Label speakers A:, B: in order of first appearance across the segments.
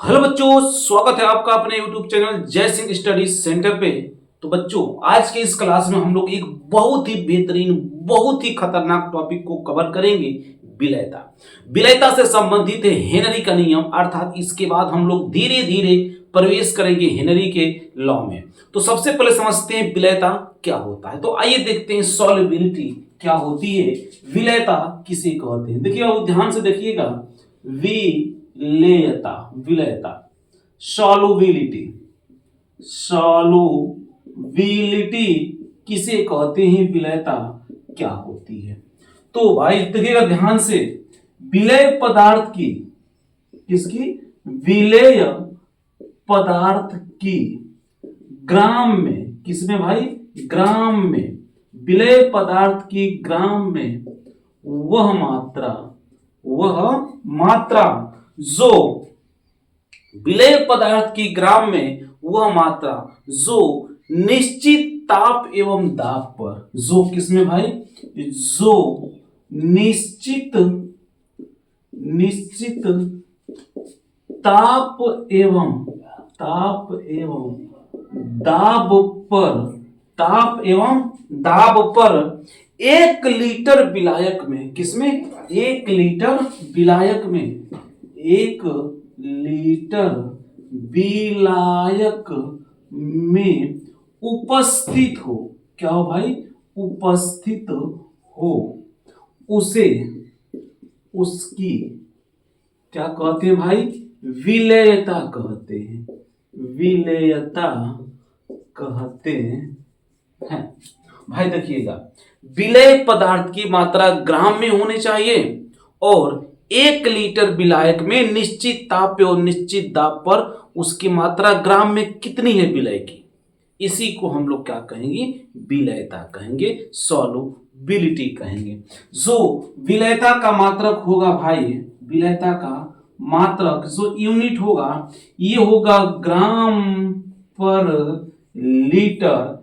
A: Hello बच्चों, स्वागत है आपका अपने YouTube चैनल जय सिंह स्टडी सेंटर पे। तो बच्चों, आज के इस क्लास में हम लोग एक बहुत ही बेहतरीन, बहुत ही खतरनाक टॉपिक को कवर करेंगे, विलयता। विलयता से संबंधित है हेनरी का नियम, अर्थात इसके बाद हम लोग धीरे धीरे प्रवेश करेंगे हेनरी के लॉ में। तो सबसे पहले समझते हैं विलयता क्या होता है। तो आइए देखते हैं सॉल्युबिलिटी क्या होती है, विलयता किसे कहते हैं। देखिए, और ध्यान से देखिएगा, विलयता, विलयता, सॉल्युबिलिटी, सॉल्युबिलिटी किसे कहते हैं, विलयता क्या होती है। तो भाई देखिएगा ध्यान से, विलय पदार्थ की, किसकी, विलय पदार्थ की ग्राम में, किसमें भाई, ग्राम में, विलय पदार्थ की ग्राम में वह मात्रा जो विलय पदार्थ की ग्राम में वह मात्रा जो निश्चित ताप एवं दाब पर, जो किसमें भाई, जो निश्चित ताप एवं दाब पर 1 लीटर विलायक में, किसमें, 1 लीटर विलायक में, 1 लीटर विलायक में उपस्थित हो, क्या हो भाई, उपस्थित हो, उसे, उसकी क्या कहते हैं भाई, विलयता कहते हैं, विलयता कहते हैं। भाई देखिएगा, विलय पदार्थ की मात्रा ग्राम में होनी चाहिए और 1 लीटर विलायक में निश्चित ताप और निश्चित दाब पर उसकी मात्रा ग्राम में कितनी है विलय की, इसी को हम लोग क्या कहेंगे, विलयता कहेंगे, सॉल्युबिलिटी कहेंगे। जो विलयता का मात्रक होगा भाई, विलयता का मात्रक जो यूनिट होगा, ये होगा ग्राम पर लीटर,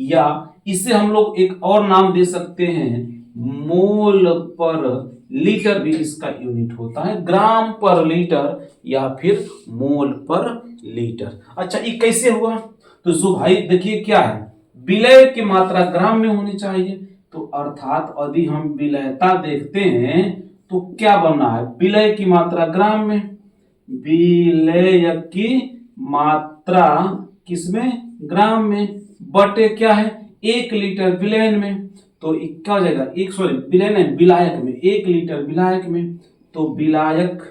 A: या इसे हम लोग एक और नाम दे सकते हैं, मोल पर लीटर भी इसका यूनिट होता है, ग्राम पर लीटर या फिर मोल पर लीटर। अच्छा, ये कैसे हुआ, तो जो भाई देखिए क्या है, विलय की मात्रा ग्राम में होनी चाहिए, तो अर्थात यदि हम विलयता देखते हैं तो क्या बनना है, विलय की मात्रा ग्राम में, विलय की मात्रा किसमें, ग्राम में, बटे क्या है, 1 लीटर विलयन में, तो क्या हो जाएगा, एक, सॉरी विलयन, विलायक में, 1 लीटर विलायक में, तो विलायक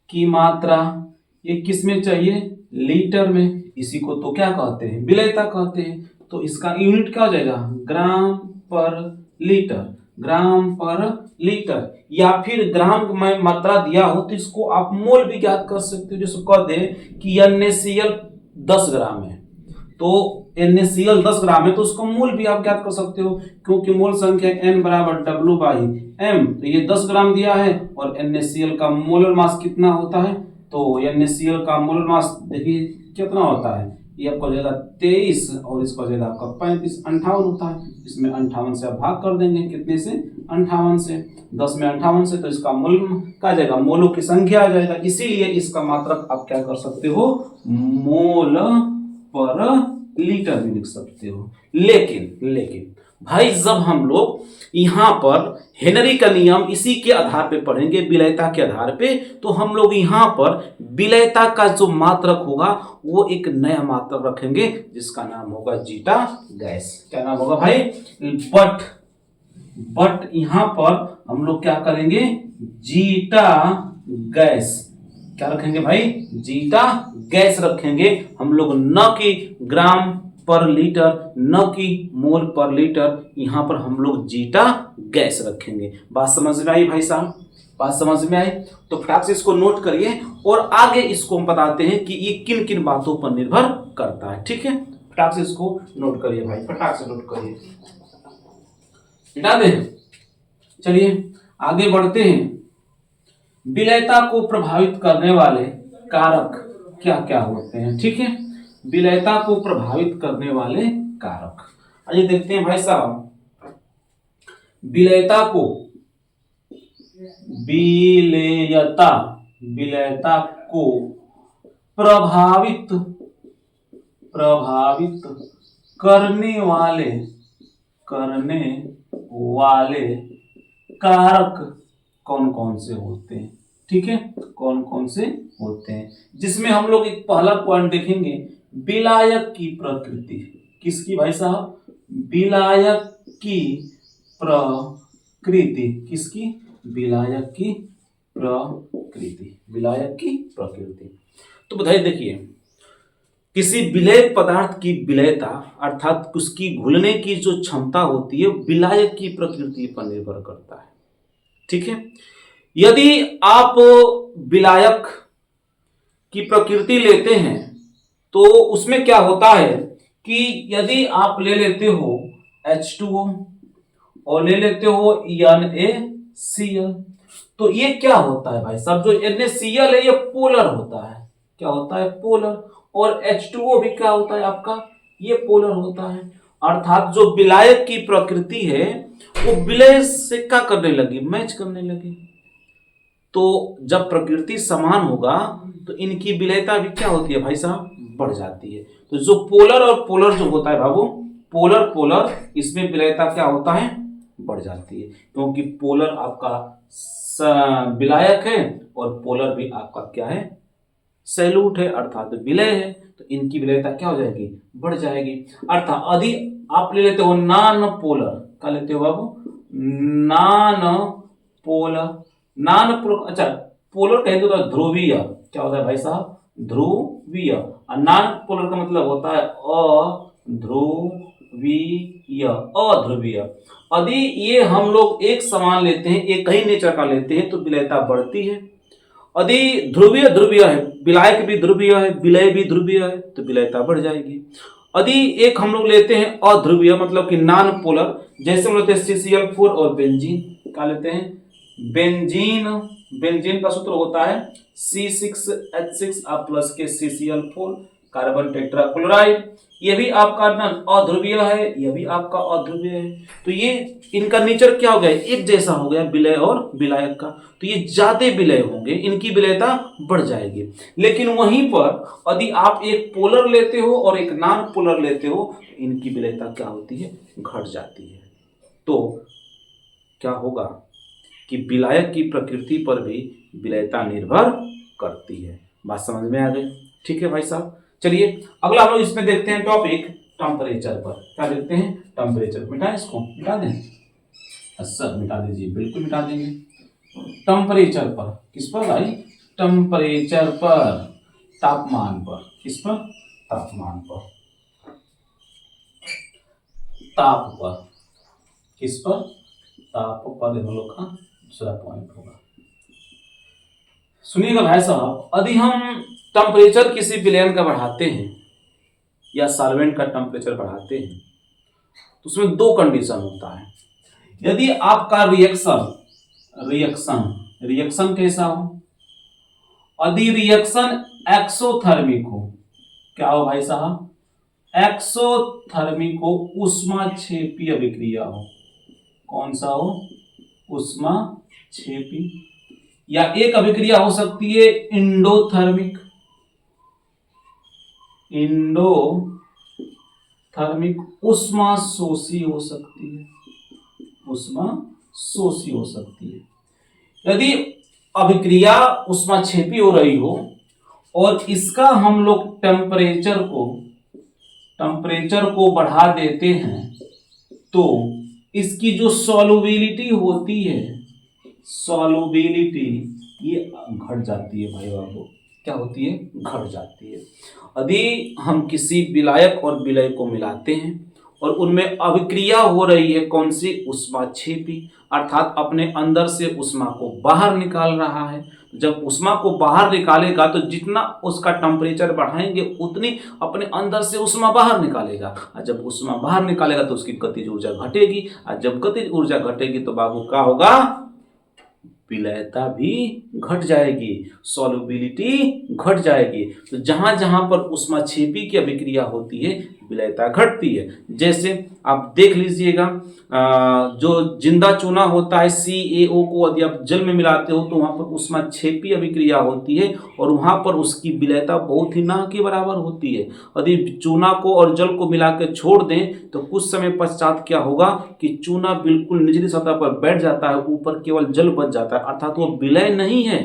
A: की मात्रा ये किस में चाहिए, लीटर में, इसी को तो क्या कहते हैं, विलयता कहते हैं। तो इसका यूनिट क्या हो जाएगा, ग्राम पर लीटर, ग्राम पर लीटर, या फिर ग्राम में मात्रा दिया हो तो इसको आप मोल भी ज्ञात कर सकते हो। जैसे कह दे कि NaCl 10 ग्राम है, तो NaCl 10 ग्राम है तो उसका मोल भी आप ज्ञात कर सकते हो, क्योंकि मोल संख्या N बराबर W/M, तो ये 10 ग्राम दिया है और NaCl का मोलर मास कितना होता है, तो NaCl का मोलर मास देखिए कितना होता है, ये आपको जाएगा 23 और इसको जाएगा आपका 35, 58 होता है। इसमें 58 से आप भाग कर देंगे, कितने से, 58 से, 10 में 58 से, तो इसका मोल क्या जाएगा, मोलों की संख्या आ जाएगा, इसीलिए इसका मात्रक आप क्या कर सकते हो, मोल पर लीटर भी लिख सकते हो। लेकिन भाई जब हम लोग यहां पर हेनरी का नियम इसी के आधार पे पढ़ेंगे, विलयता के आधार पे, तो हम लोग यहां पर विलयता का जो मात्रक होगा वो एक नया मात्रक रखेंगे जिसका नाम होगा जीटा गैस। क्या नाम होगा भाई, बट यहां पर हम लोग क्या करेंगे, जीटा गैस, क्या रखेंगे भाई, जीटा गैस रखेंगे हम लोग, न कि ग्राम पर लीटर, न कि मोल पर लीटर, यहां पर हम लोग जीटा गैस रखेंगे। बात समझ में आई भाई साहब, बात समझ में आई, तो फटाक से इसको नोट करिए और आगे इसको हम बताते हैं कि ये किन किन बातों पर निर्भर करता है। ठीक है, फटाक से इसको नोट करिए भाई, फटाक से नोट करिए, मिटा दें। चलिए आगे बढ़ते हैं, विलयता को प्रभावित करने वाले कारक क्या क्या होते हैं। ठीक है, विलयता को प्रभावित करने वाले कारक, आइए देखते हैं भाई साहब, विलयता को विलेयता विलयता को प्रभावित प्रभावित करने वाले कारक कौन कौन से होते हैं। ठीक है, कौन कौन से होते हैं, जिसमें हम लोग एक पहला पॉइंट देखेंगे, विलायक की प्रकृति। किसकी भाई साहब? विलायक की प्रकृति। किसकी? विलायक की प्रकृति। विलायक की प्रकृति। तो बताइए, देखिए, किसी विलेय पदार्थ की विलेयता अर्थात उसकी घुलने की जो क्षमता होती है विलायक की प्रकृति पर निर्भर करता है। ठीक है, यदि आप विलायक की प्रकृति लेते हैं तो उसमें क्या होता है कि यदि आप ले लेते हो H2O और ले लेते हो NaCl, तो ये क्या होता है भाई साहब? जो NaCl है ये पोलर होता है। क्या होता है? पोलर। और H2O भी क्या होता है आपका? ये पोलर होता है। अर्थात जो विलायक की प्रकृति है वो विलय से क्या करने लगी? मैच करने लगी। तो जब प्रकृति समान होगा तो इनकी विलयता भी क्या होती है भाई साहब? बढ़ जाती है। तो जो पोलर और पोलर जो होता है बाबू, पोलर पोलर, इसमें विलयता क्या होता है? बढ़ जाती है, क्योंकि पोलर आपका विलायक है और पोलर भी आपका क्या है? सैल्यूट है, अर्थात विलय है। तो इनकी विलयता क्या हो जाएगी? बढ़ जाएगी। अर्थात यदि आप ले लेते हो नॉन पोलर, क्या लेते हो बाबू? नॉन पोलर, अच्छा, पोलर कहेंगे तो ध्रुवीय। क्या होता है भाई साहब? ध्रुवीय। और नॉन पोलर का मतलब होता है अध्रुवीय। यदि ये हम लोग एक समान लेते हैं, एक ही नेचर का लेते हैं, तो विलयता बढ़ती है। यदि ध्रुवीय है, विलायक भी ध्रुवीय है, विलय भी ध्रुवीय है, तो विलयता बढ़ जाएगी। यदि एक हम लोग लेते हैं अध्रुवीय, मतलब कि नॉन पोलर, जैसे हम लेते हैं CCl4 और बेंजीन, क्या लेते हैं? बेंजीन का सूत्र होता है C6H6 प्लस के CCl4 कार्बन टेट्राक्लोराइड। ये भी आपका अध्रुवीय है, यह भी आपका अध्रुवीय है। तो ये इनका नेचर क्या हो गया? एक जैसा हो गया, विलय और विलायक का। तो ये ज्यादा विलय होंगे, इनकी विलयता बढ़ जाएगी। लेकिन वहीं पर यदि आप एक पोलर लेते हो और एक नॉन पोलर लेते हो, इनकी विलयता क्या होती है? घट जाती है। तो क्या होगा कि विलायक की प्रकृति पर भी विलयता निर्भर करती है। बात समझ में आ गई? ठीक है भाई साहब, चलिए अगला हम लोग इसमें देखते हैं टॉपिक टेम्परेचर पर। क्या देखते हैं? टेम्परेचर। मिटाएं इसको, मिटा दें? अच्छा, मिटा दीजिए, बिल्कुल मिटा देंगे। टेम्परेचर पर, किस पर भाई? टेम्परेचर पर, तापमान पर। किस पर? तापमान पर, ताप पर। किस पर? ताप पर। हम लोग का दूसरा पॉइंट होगा। सुनिएगा भाई साहब, यदि हम टेम्परेचर किसी विलयन का बढ़ाते हैं या सॉल्वेंट का टेम्परेचर बढ़ाते हैं तो उसमें दो कंडीशन होता है। यदि आपका रिएक्शन कैसा हो? यदि रिएक्शन एक्सोथर्मिक हो, क्या हो भाई साहब? एक्सोथर्मिक हो, ऊष्माक्षेपी अभिक्रिया हो। कौन सा हो? ऊष्माक्षेपी। या एक अभिक्रिया हो सकती है इंडोथर्मिक ऊष्मा शोषी हो सकती है, ऊष्मा शोषी हो सकती है। यदि अभिक्रिया ऊष्माक्षेपी हो रही हो और इसका हम लोग टेम्परेचर को बढ़ा देते हैं तो इसकी जो सॉल्युबिलिटी होती है, सॉल्युबिलिटी, ये घट जाती है भाई बाबू। क्या होती है? घट जाती है। यदि हम किसी विलायक और विलय को मिलाते हैं और उनमें अभिक्रिया हो रही है, कौन सी? ऊष्माक्षेपी, अर्थात अपने अंदर से ऊष्मा को बाहर निकाल रहा है। जब ऊष्मा को बाहर निकालेगा तो जितना उसका टेम्परेचर बढ़ाएंगे उतनी अपने अंदर से ऊष्मा बाहर निकालेगा, और जब ऊष्मा बाहर निकालेगा तो उसकी गतिज ऊर्जा घटेगी, और जब गतिज ऊर्जा घटेगी तो बाबू क्या होगा? विलयता भी घट जाएगी, सॉल्युबिलिटी घट जाएगी। तो जहां जहां पर ऊष्माक्षेपी की अभिक्रिया होती है विलयता घटती है। जैसे आप देख लीजिएगा, जो जिंदा चूना होता है CaO को यदि आप जल में मिलाते हो तो वहां पर ऊष्माक्षेपी अभिक्रिया होती है और वहां पर उसकी विलयता बहुत ही ना के बराबर होती है। यदि चूना को और जल को मिला के छोड़ दें तो कुछ समय पश्चात क्या होगा कि चूना बिल्कुल निचली सतह पर बैठ जाता है, ऊपर केवल जल बच जाता है, अर्थात वो विलय नहीं है,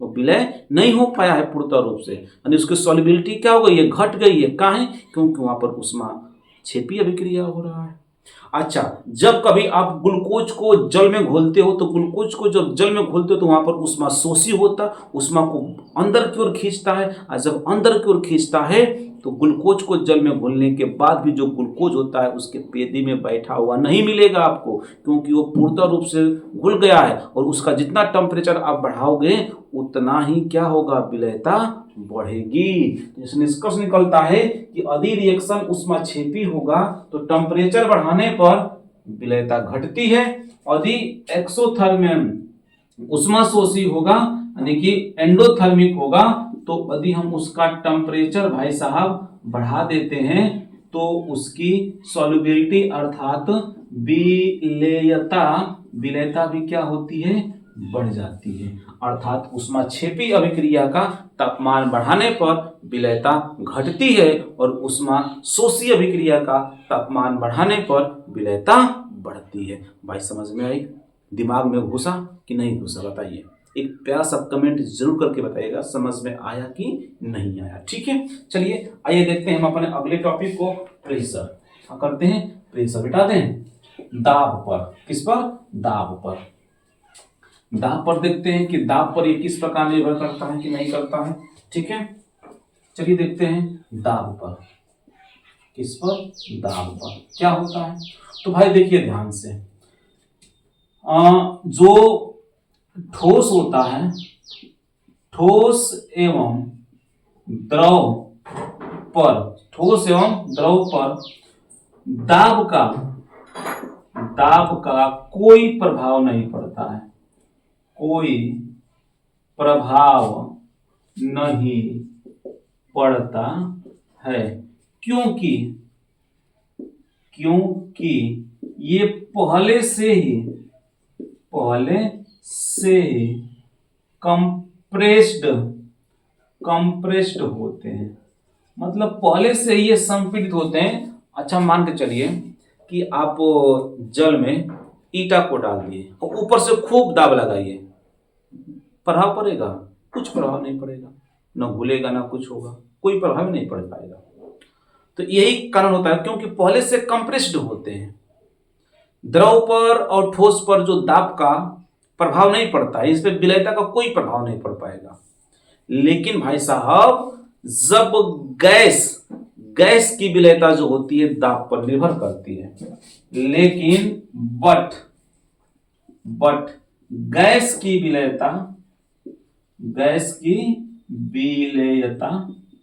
A: वो विलय नहीं हो पाया है पूर्ण रूप से, यानी उसकी सॉल्युबिलिटी क्या हो गई है, घट गई है। काहे? क्योंकि वहां पर ऊष्माक्षेपी अभिक्रिया हो रहा है। अच्छा, जब कभी आप ग्लूकोज को जल में घोलते हो तो ग्लूकोज को जब जल में घोलते हो तो वहां पर ऊष्मा शोषी होता, ऊष्मा को अंदर की ओर खींचता है, और जब अंदर की ओर खींचता है तो ग्लूकोज को जल में घोलने के बाद भी जो ग्लूकोज होता है उसके पेदी में बैठा हुआ नहीं मिलेगा आपको, क्योंकि वो पूर्ण रूप से घुल गया है और उसका जितना टेम्परेचर आप बढ़ाओगे उतना ही क्या होगा, विलयता बढ़ेगी। तो निष्कर्ष निकलता है कि यदि रिएक्शन ऊष्माक्षेपी होगा तो टेम्परेचर बढ़ाने पर विलयता घटती है, यदि एक्सोथर्मिक ऊष्माशोषी होगा यानी कि एंडोथर्मिक होगा तो यदि हम उसका टेम्परेचर भाई साहब बढ़ा देते हैं तो उसकी सॉल्युबिलिटी अर्थात विलयता भी क्या होती है, बढ़ जाती है। अर्थात ऊष्माक्षेपी अभिक्रिया का तापमान बढ़ाने पर विलयता घटती है और ऊष्माशोषी अभिक्रिया का तापमान बढ़ाने पर विलयता बढ़ती है। भाई समझ में आई? दिमाग में घुसा कि नहीं घुसा? बताइए, एक प्यारा सा कमेंट जरूर करके बताइएगा समझ में आया कि नहीं आया। ठीक है, चलिए आइए देखते हैं हम अपने अगले टॉपिक को, प्रेशर। करते हैं प्रेशर, बिठा दें दाब पर। किस पर? दाब पर। दाब पर देखते हैं कि दाब पर ये किस प्रकार निर्भर करता है कि नहीं करता है। ठीक है, चलिए देखते हैं दाब पर। किस पर? दाब पर क्या होता है। तो भाई देखिए ध्यान से, जो ठोस होता है, ठोस एवं द्रव पर, ठोस एवं द्रव पर दाब का कोई प्रभाव नहीं पड़ता है, कोई प्रभाव नहीं पड़ता है, क्योंकि ये पहले से ही कंप्रेस्ड होते हैं, मतलब पहले से ही ये संपीड़ित होते हैं। अच्छा, मान के चलिए कि आप जल में ईटा को डाल दिए और ऊपर से खूब दाब लगाइए, प्रभाव पड़ेगा? कुछ प्रभाव नहीं पड़ेगा, न घुलेगा ना कुछ होगा, कोई प्रभाव नहीं पड़ पाएगा। तो यही कारण होता है क्योंकि पहले से कंप्रेस्ड होते हैं। द्रव पर और ठोस पर जो दाब का प्रभाव नहीं पड़ता है, इस पे विलयता का कोई प्रभाव नहीं पड़ पाएगा। लेकिन भाई साहब जब गैस की विलयता जो होती है दाब पर निर्भर करती है, लेकिन बट गैस की विलयता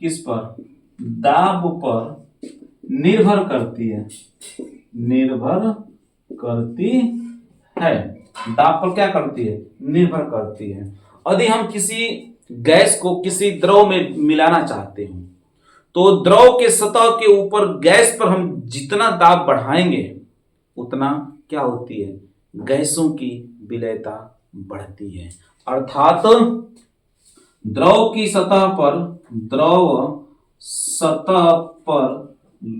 A: किस पर? दाब पर निर्भर करती है, दाब पर क्या करती है? निर्भर करती है। यदि हम किसी गैस को किसी द्रव में मिलाना चाहते हो तो द्रव के सतह के ऊपर गैस पर हम जितना दाब बढ़ाएंगे उतना क्या होती है? गैसों की विलयता बढ़ती है। अर्थात द्रव सतह पर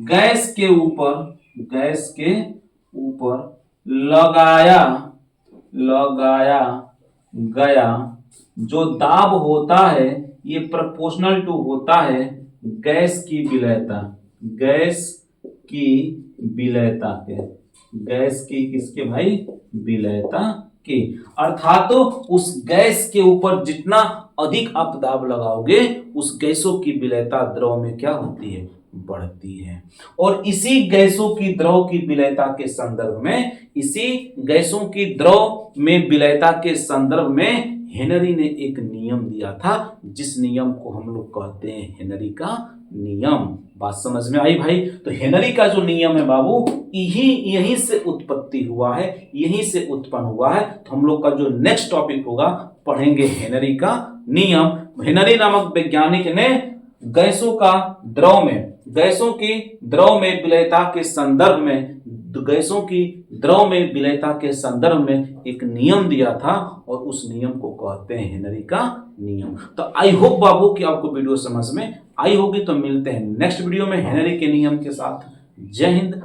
A: गैस के ऊपर लगाया गया जो दाब होता है ये प्रोपोर्शनल टू होता है गैस की विलयता के किसके भाई? विलयता के। अर्थात तो उस गैस के ऊपर जितना अधिक आप दाब लगाओगे उस गैसों की विलयता द्रव में क्या होती है? बढ़ती है। और इसी गैसों की द्रव की विलयता के संदर्भ में हेनरी ने एक नियम दिया था, जिस नियम को हम लोग कहते हैं हेनरी का नियम। बात समझ में आई भाई? तो हेनरी का जो नियम है बाबू, यहीं से उत्पत्ति हुआ है, यहीं से उत्पन्न हुआ है। तो हम लोग का जो नेक्स्ट टॉपिक होगा पढ़ेंगे हेनरी का नियम। हेनरी नामक वैज्ञानिक ने गैसों का द्रव में, गैसों की द्रव में विलयता के संदर्भ में, गैसों की द्रव में विलयता के संदर्भ में एक नियम दिया था और उस नियम को कहते हैं हेनरी का नियम। तो आई होप बाबू कि आपको वीडियो समझ में आई होगी। तो मिलते हैं नेक्स्ट वीडियो में हेनरी के नियम के साथ। जय हिंद,